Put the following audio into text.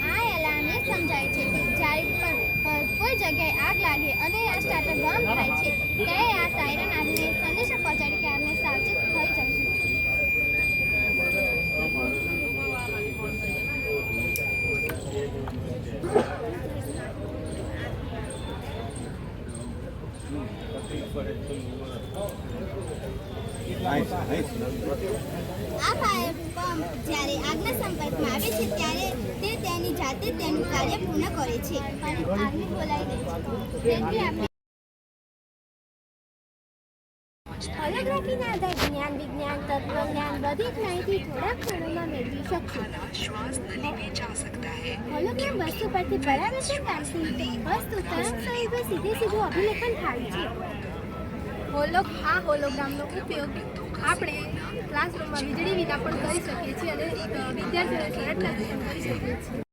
આ એલાર્મે સમજાય છે કે જ્યારે પણ કોઈ જગ્યાએ આગ લાગે અને આ સ્ટાર્ટર બંધ થાય છે ત્યારે આ સાયરન આગને સંદેશો પહોંચાડે કે આપણે સાવચેત થઈ જશું. આ ફાયર પંપ જ્યારે આગના સંપર્કમાં આવે છે ત્યારે તે તેની જાતે તેનું કાર્ય પૂર્ણ કરે છે અને આગને બોલાવી દે છે. તેથી આપણે હોલોગ્રાફીના આધારે જ્ઞાન, વિજ્ઞાન, તત્વજ્ઞાન બધી જ માહિતી થોડા ક્ષણોમાં મેળવી શકશું. હોલોગ્રામ વસ્તુ પરથી પરાવર્તન પામતી વસ્તુ તરંગ સ્વરૂપે સીધું અભિલેખન થાય છે. આ હોલોગ્રામનો ઉપયોગ આપણે ક્લાસરૂમમાં વીજળી વિના પણ કરી શકીએ છીએ અને વિદ્યાર્થીઓને સરળતાથી કરી શકીએ છીએ.